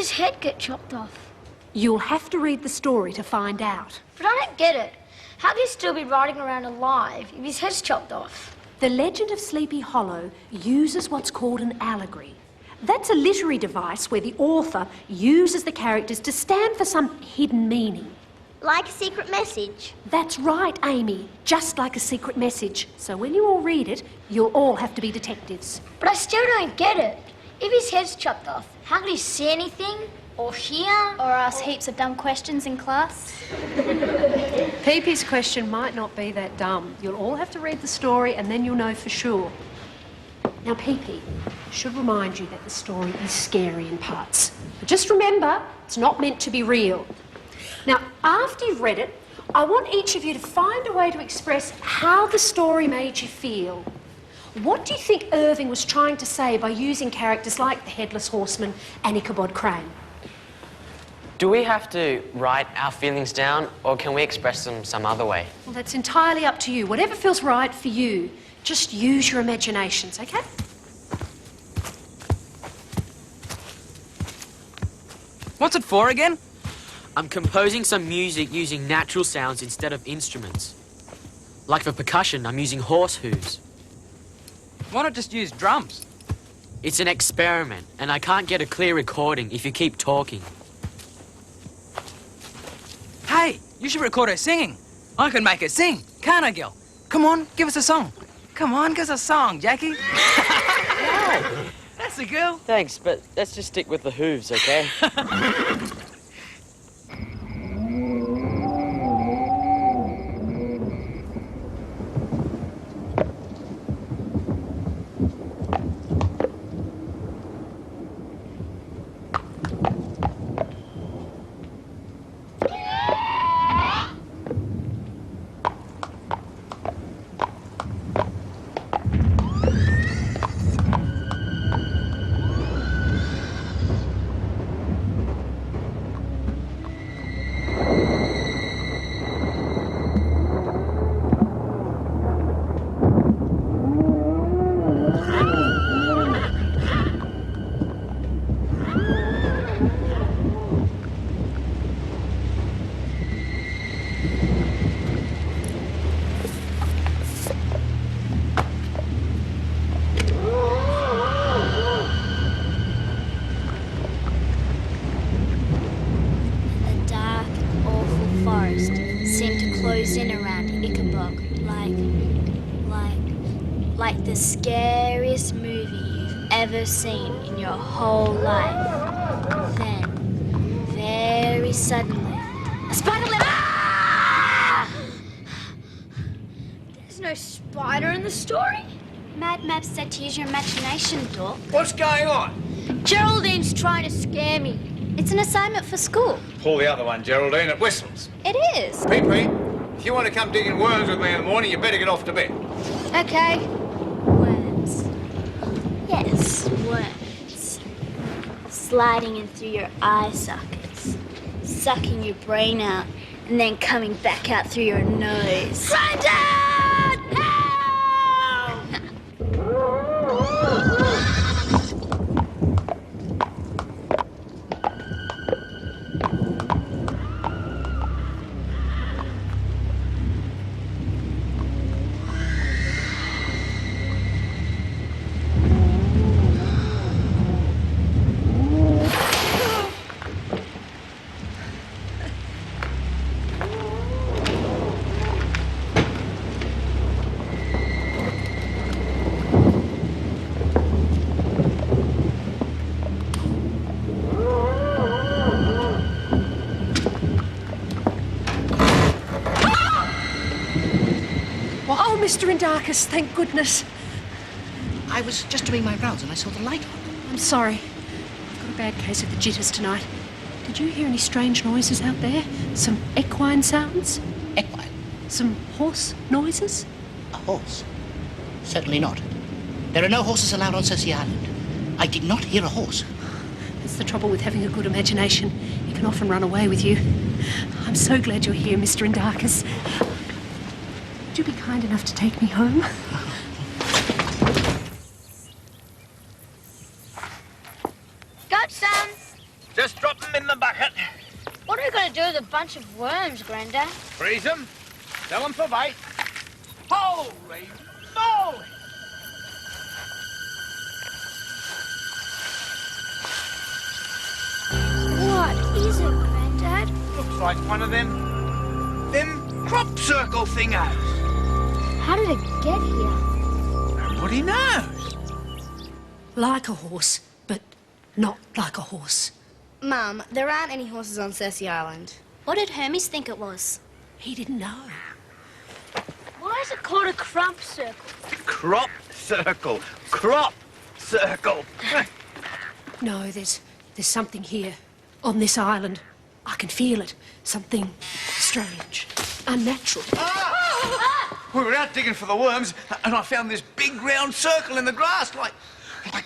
his head get chopped off? You'll have to read the story to find out. But I don't get it. How can he still be riding around alive if his head's chopped off? The legend of Sleepy Hollow uses what's called an allegory. That's a literary device where the author uses the characters to stand for some hidden meaning. Like a secret message? That's right, Amy. Just like a secret message. So when you all read it, you'll all have to be detectives. But I still don't get it. If his head's chopped off, how can he see anything? Or hear? Or ask heaps of dumb questions in class? Pee-Pee's question might not be that dumb. You'll all have to read the story and then you'll know for sure. Now, Pee-Pee, I should remind you that the story is scary in parts. But just remember, it's not meant to be real. Now, after you've read it, I want each of you to find a way to express how the story made you feel. What do you think Irving was trying to say by using characters like the Headless Horseman and Ichabod Crane? Do we have to write our feelings down, or can we express them some other way? Well, that's entirely up to you. Whatever feels right for you. Just use your imaginations, okay? What's it for again? I'm composing some music using natural sounds instead of instruments. Like for percussion, I'm using horse hooves. Why not just use drums? It's an experiment, and I can't get a clear recording if you keep talking. Hey, you should record her singing. I can make her sing, can't I, Gil? Come on, give us a song. Come on, give us a song, Jackie. That's the girl. Thanks, but let's just stick with the hooves, okay? In around Ichabod, like the scariest movie you've ever seen in your whole life. Then, very suddenly, a spider web. Ah! There's no spider in the story. Mad Map said to use your imagination, Doc. What's going on? Geraldine's trying to scare me. It's an assignment for school. Pull the other one, Geraldine. It whistles. It is. Pee-Pee, if you want to come digging worms with me in the morning, you better get off to bed. Okay. Worms. Yes, worms. Sliding in through your eye sockets, sucking your brain out, and then coming back out through your nose. Brandon! Help! Mr. Indakis, thank goodness. I was just doing my rounds and I saw the light on. I'm sorry. I've got a bad case of the jitters tonight. Did you hear any strange noises out there? Some equine sounds? Equine? Some horse noises? A horse? Certainly not. There are no horses allowed on Cersei Island. I did not hear a horse. That's the trouble with having a good imagination. It can often run away with you. I'm so glad you're here, Mr. Indakis. Would you be kind enough to take me home? Got some. Just drop them in the bucket. What are we going to do with a bunch of worms, Grandad? Freeze them. Sell them for bait. Holy moly! What is it, Grandad? Looks like one of them crop circle thingos. How did it get here? Nobody knows. Like a horse, but not like a horse. Mum, there aren't any horses on Cersei Island. What did Hermes think it was? He didn't know. Why is it called a crop circle? Crop circle. Crop circle. No, there's something here, on this island. I can feel it. Something strange, unnatural. We were out digging for the worms, and I found this big round circle in the grass, like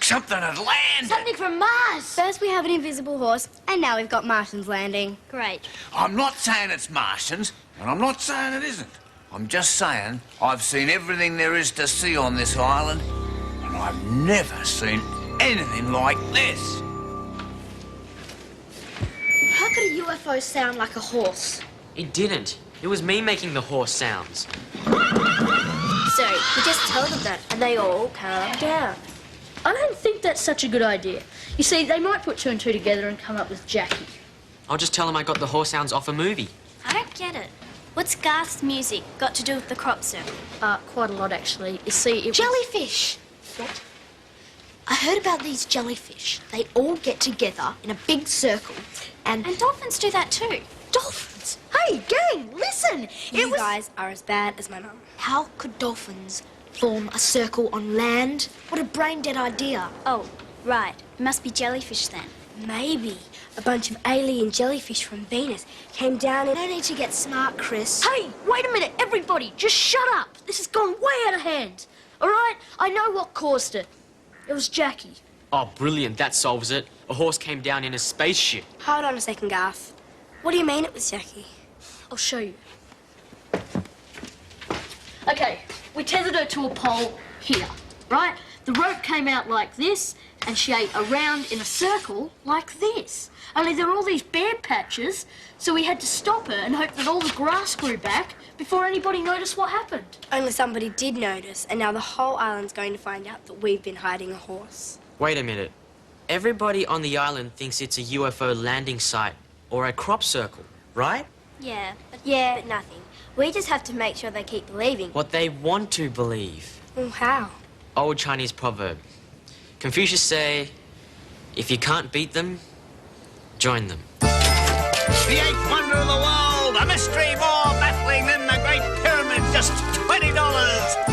something had landed. Something from Mars. First we have an invisible horse, and now we've got Martians landing. Great. I'm not saying it's Martians, and I'm not saying it isn't. I'm just saying I've seen everything there is to see on this island, and I've never seen anything like this. How could a UFO sound like a horse? It didn't. It was me making the horse sounds. So, we just tell them that, and they all calm down. I don't think that's such a good idea. You see, they might put two and two together and come up with Jackie. I'll just tell him I got the horse sounds off a movie. I don't get it. What's Garth's music got to do with the crop circle? Quite a lot, actually. You see, it was... Jellyfish! What? I heard about these jellyfish. They all get together in a big circle, and dolphins do that too. dolphins! Hey, gang, listen! You guys are as bad as my mum. How could dolphins form a circle on land? What a brain-dead idea. Oh, right. It must be jellyfish then. Maybe a bunch of alien jellyfish from Venus came down and... No need to get smart, Chris. Hey, wait a minute, everybody, just shut up. This has gone way out of hand. All right? I know what caused it. It was Jackie. Oh, brilliant. That solves it. A horse came down in a spaceship. Hold on a second, Garth. What do you mean it was Jackie? I'll show you. Okay, we tethered her to a pole here, right? The rope came out like this, and she ate around in a circle like this. Only there were all these bare patches, so we had to stop her and hope that all the grass grew back before anybody noticed what happened. Only somebody did notice, and now the whole island's going to find out that we've been hiding a horse. Wait a minute. Everybody on the island thinks it's a UFO landing site or a crop circle, right? Yeah, But nothing. We just have to make sure they keep believing. What they want to believe. Well, how? Old Chinese proverb. Confucius say, if you can't beat them, join them. The eighth wonder of the world, a mystery more baffling than the Great Pyramids, just $20.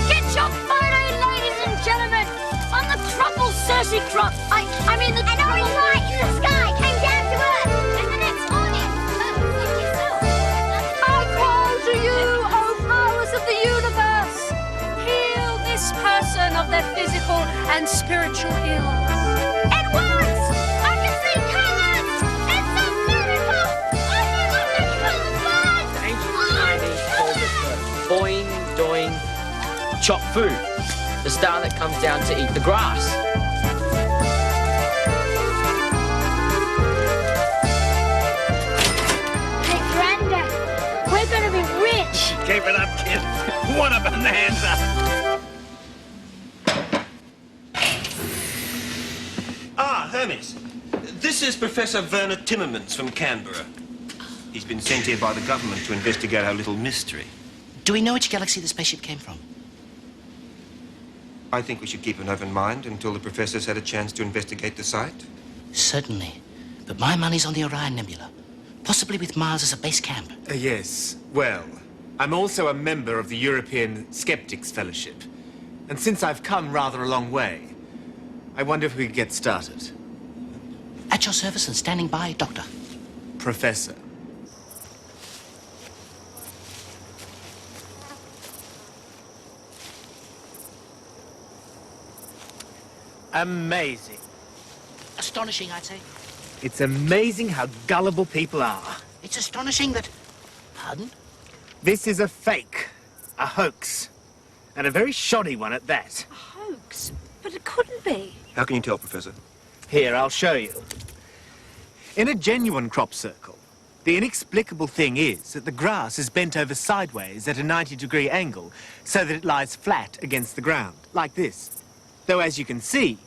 Get your photo, ladies and gentlemen, on the truffle Cersei crop. I mean the... An orange light in the sky came down to Earth, and the next morning... I call to you, O powers of the universe! Heal this person of their physical and spiritual ills. It works! I can see colors! It's a miracle! Oh my God, the colors! Ancient Chinese called it the boing, doing, chop food. The star that comes down to eat the grass. Hey, Grandad, we're gonna be rich. Keep it up, kid. What a bonanza. Ah, Hermes. This is Professor Werner Timmermans from Canberra. He's been sent here by the government to investigate our little mystery. Do we know which galaxy the spaceship came from? I think we should keep an open mind until the professor's had a chance to investigate the site. Certainly. But my money's on the Orion Nebula. Possibly with Mars as a base camp. Yes. Well, I'm also a member of the European Skeptics Fellowship. And since I've come rather a long way, I wonder if we could get started. At your service and standing by, Doctor. Professor. Amazing. Astonishing, I'd say. It's amazing how gullible people are. It's astonishing that... Pardon? This is a fake. A hoax. And a very shoddy one at that. A hoax? But it couldn't be. How can you tell, Professor? Here, I'll show you. In a genuine crop circle, the inexplicable thing is that the grass is bent over sideways at a 90-degree angle so that it lies flat against the ground, like this. Though, as you can see,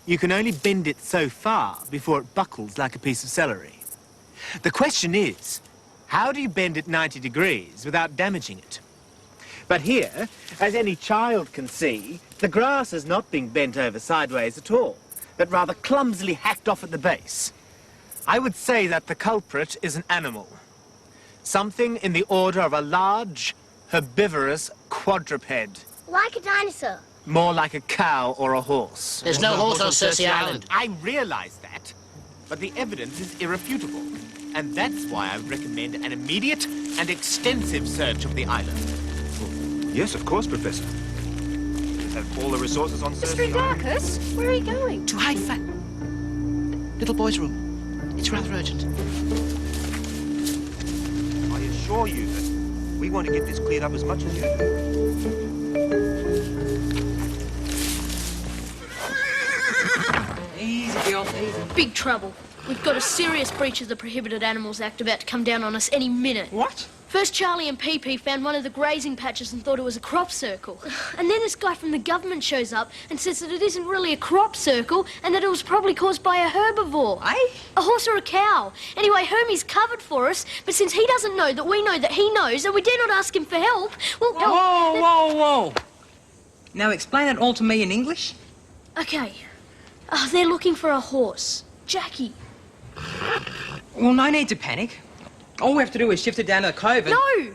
you can only bend it so far before it buckles like a piece of celery. The question is, how do you bend it 90 degrees without damaging it? But here, as any child can see, the grass is not being bent over sideways at all, but rather clumsily hacked off at the base. I would say that the culprit is an animal. Something in the order of a large, herbivorous quadruped. Like a dinosaur. More like a cow or a horse. There's no horse on Cersei Island. I realize that, but the evidence is irrefutable. And that's why I recommend an immediate and extensive search of the island. Yes, of course, Professor. We have all the resources on Mr. Cersei Island. Darkus, where are you going? To hide fat. Little boy's room. It's rather urgent. I assure you that we want to get this cleared up as much as you do. Easy, girl, easy. Big trouble. We've got a serious breach of the Prohibited Animals Act about to come down on us any minute. What? First, Charlie and PP found one of the grazing patches and thought it was a crop circle. And then this guy from the government shows up and says that it isn't really a crop circle and that it was probably caused by a herbivore. Eh? A horse or a cow. Anyway, Hermie's covered for us, but since he doesn't know that we know that he knows and we dare not ask him for help, well... Whoa. Now explain it all to me in English. Okay. They're looking for a horse. Jackie. Well, no need to panic. All we have to do is shift it down to the cove and... No!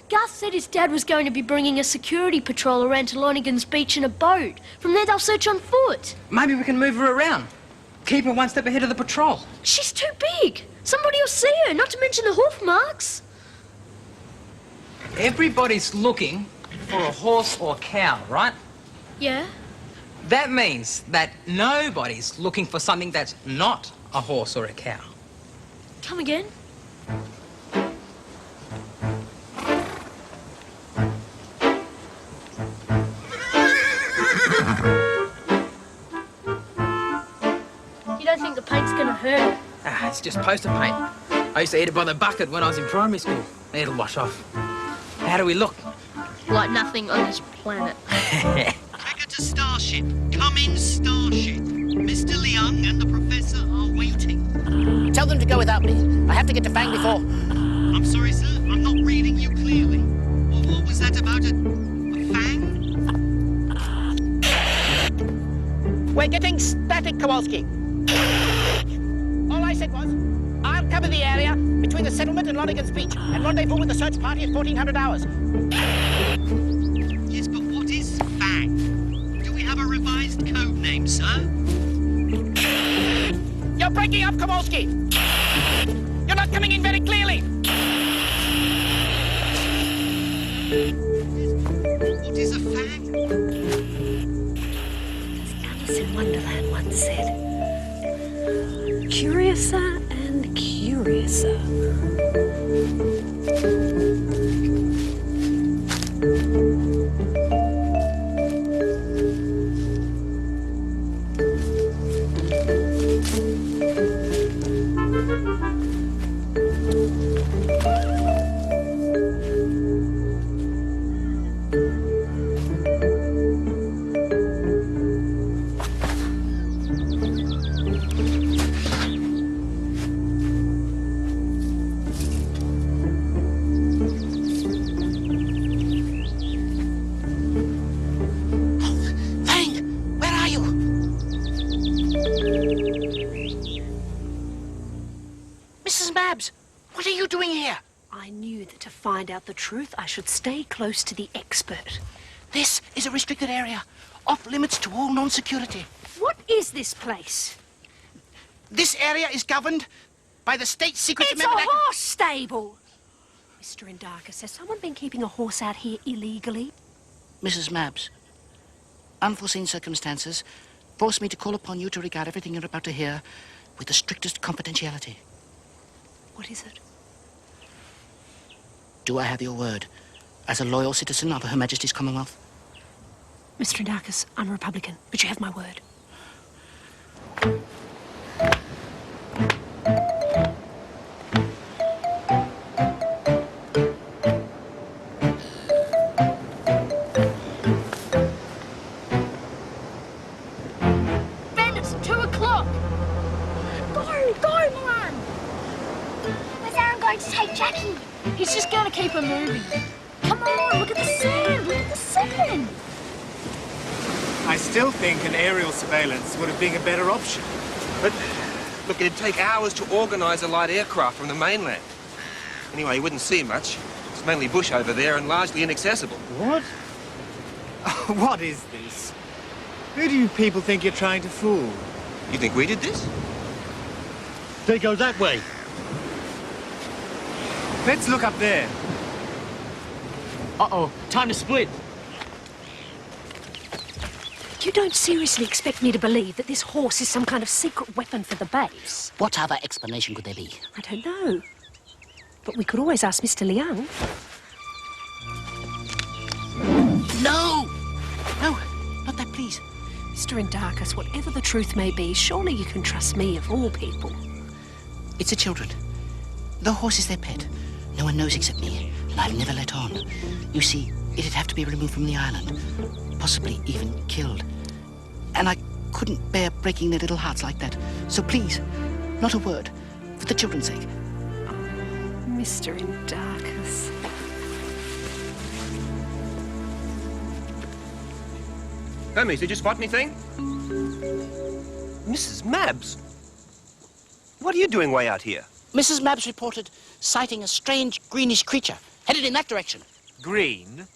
Garth said his dad was going to be bringing a security patrol around to Lonigan's Beach in a boat. From there, they'll search on foot. Maybe we can move her around. Keep her one step ahead of the patrol. She's too big. Somebody will see her, not to mention the hoof marks. Everybody's looking for a horse or cow, right? Yeah? That means that nobody's looking for something that's not a horse or a cow. Come again? You don't think the paint's gonna hurt her? Ah, it's just poster paint. I used to eat it by the bucket when I was in primary school. It'll wash off. How do we look? Like nothing on this planet. Take her to Starship. Come in, Starship. Mr. Liang and the Professor are waiting. Tell them to go without me. I have to get to Fang before... I'm sorry, sir. I'm not reading you clearly. What was that about a fang? We're getting static, Kowalski. All I said was, I'll cover the area between the settlement and Lonigan's Beach and rendezvous with the search party at 1400 hours. Yes, but what is fang? Do we have a revised code name, sir? You're breaking up, Kowalski! You're not coming in very clearly! What is a fang? Alice in Wonderland once said, curiouser and curiouser. What are you doing here? I knew that to find out the truth, I should stay close to the expert. This is a restricted area, off limits to all non-security. What is this place? This area is governed by the State Secret It's a horse stable! Mr. Indarkus, has someone been keeping a horse out here illegally? Mrs. Mabs, unforeseen circumstances force me to call upon you to regard everything you're about to hear with the strictest confidentiality. What is it? Do I have your word as a loyal citizen of Her Majesty's Commonwealth? Mr. Indarkus, I'm a Republican, but you have my word. going to take Jackie. He's just going to keep her moving. Come on, look at the sand. Look at the sand. I still think an aerial surveillance would have been a better option. But, look, it'd take hours to organise a light aircraft from the mainland. Anyway, you wouldn't see much. It's mainly bush over there and largely inaccessible. What? What is this? Who do you people think you're trying to fool? You think we did this? They go that way. Let's look up there. Uh-oh, time to split. You don't seriously expect me to believe that this horse is some kind of secret weapon for the base? What other explanation could there be? I don't know. But we could always ask Mr. Liang. No! No, not that, please. Mr. Indarkus, whatever the truth may be, surely you can trust me of all people. It's the children. The horse is their pet. No one knows except me, and I've never let on. You see, it'd have to be removed from the island, possibly even killed. And I couldn't bear breaking their little hearts like that. So please, not a word, for the children's sake. Mr. Indarkus. Hermes, did you spot anything? Mrs. Mabs? What are you doing way out here? Mrs. Mabs reported sighting a strange greenish creature headed in that direction. Green?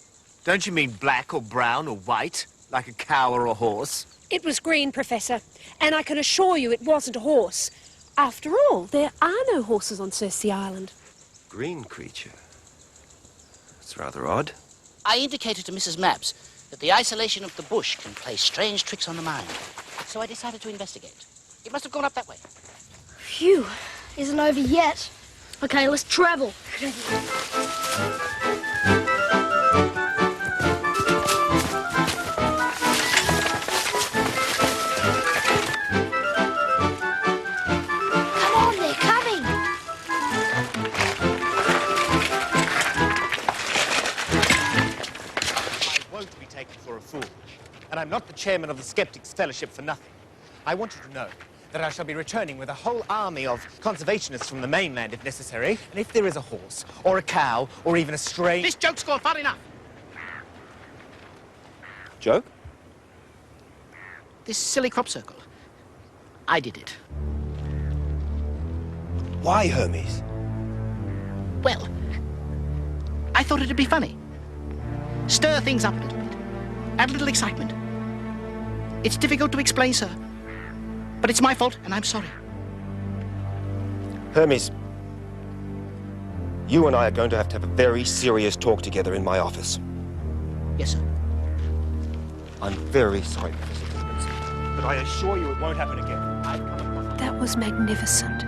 Don't you mean black or brown or white, like a cow or a horse? It was green, Professor, and I can assure you it wasn't a horse. After all, there are no horses on Cersei Island. Green creature. That's rather odd. I indicated to Mrs. Mabs that the isolation of the bush can play strange tricks on the mind. So I decided to investigate. It must have gone up that way. Phew, isn't over yet. Okay, let's travel. Come on, they're coming. I won't be taken for a fool. And I'm not the chairman of the Skeptics Fellowship for nothing. I want you to know that I shall be returning with a whole army of conservationists from the mainland if necessary. And if there is a horse, or a cow, or even a stray... This joke's gone far enough. Joke? This silly crop circle. I did it. Why, Hermes? Well, I thought it'd be funny. Stir things up a little bit. Add a little excitement. It's difficult to explain, sir. But it's my fault, and I'm sorry. Hermes, you and I are going to have a very serious talk together in my office. Yes, sir. I'm very sorry, Professor Timmins, but I assure you it won't happen again. That was magnificent.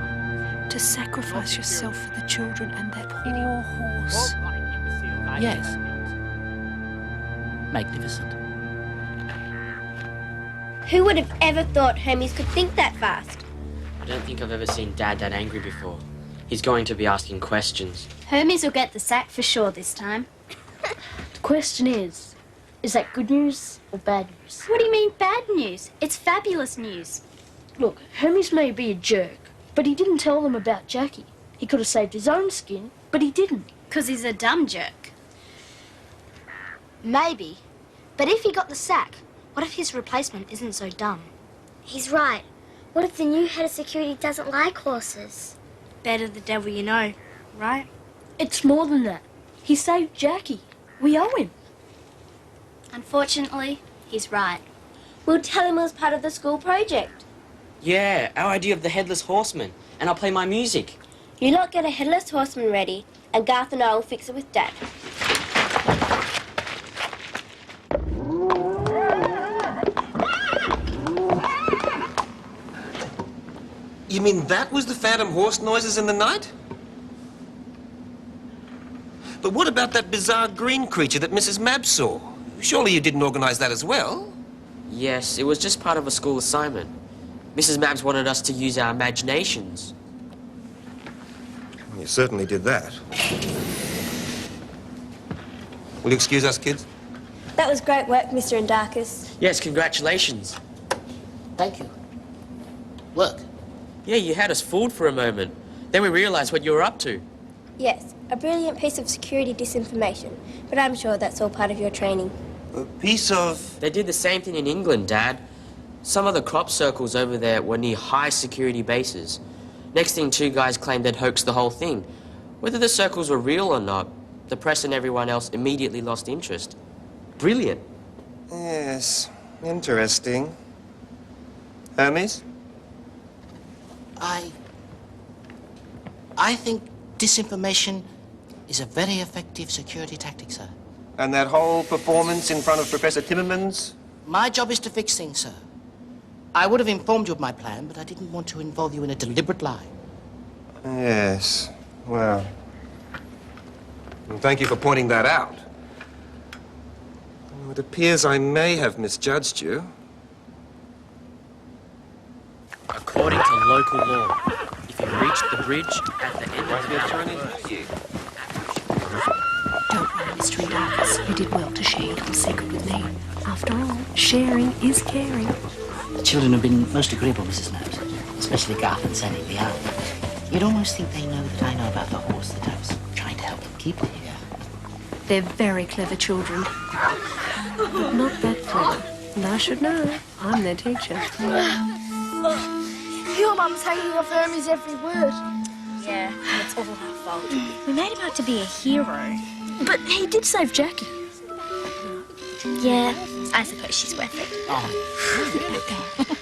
To sacrifice yourself for the children and that poor horse. Yes. Magnificent. Who would have ever thought Hermes could think that fast? I don't think I've ever seen Dad that angry before. He's going to be asking questions. Hermes will get the sack for sure this time. The question is that good news or bad news? What do you mean bad news? It's fabulous news. Look, Hermes may be a jerk, but he didn't tell them about Jackie. He could have saved his own skin, but he didn't. 'Cause he's a dumb jerk. Maybe. But if he got the sack, what if his replacement isn't so dumb? He's right. What if the new head of security doesn't like horses? Better the devil you know, right? It's more than that. He saved Jackie. We owe him. Unfortunately, he's right. We'll tell him it was part of the school project. Yeah, our idea of the Headless Horseman. And I'll play my music. You lot get a headless horseman ready, and Garth and I will fix it with Dad. You mean that was the phantom horse noises in the night? But what about that bizarre green creature that Mrs. Mabs saw? Surely you didn't organize that as well? Yes, it was just part of a school assignment. Mrs. Mabs wanted us to use our imaginations. You certainly did that. Will you excuse us, kids? That was great work, Mr. Indarkus. Yes, congratulations. Thank you. Work. Yeah, you had us fooled for a moment. Then we realized what you were up to. Yes, a brilliant piece of security disinformation, but I'm sure that's all part of your training. A piece of... They did the same thing in England, Dad. Some of the crop circles over there were near high-security bases. Next thing, 2 guys claimed they'd hoaxed the whole thing. Whether the circles were real or not, the press and everyone else immediately lost interest. Brilliant. Yes, interesting. Hermes? I think disinformation is a very effective security tactic, sir. And that whole performance in front of Professor Timmermans? My job is to fix things, sir. I would have informed you of my plan, but I didn't want to involve you in a deliberate lie. Yes, well... thank you for pointing that out. It appears I may have misjudged you. According to local law, if you reach the bridge at the end of the Don't worry, Mr. Darkness. You did well to share your little secret with me. After all, sharing is caring. The children have been most agreeable, Mrs. Knapp, especially Garth and Sandy the owl. You'd almost think they know that I know about the horse that I was trying to help them keep here. They're very clever children, but not that clever. And I should know. I'm their teacher. Your mum's hanging off Hermes every word. Yeah, and it's all our fault. We made him out to be a hero. But he did save Jackie. Yeah, I suppose she's worth it. Oh.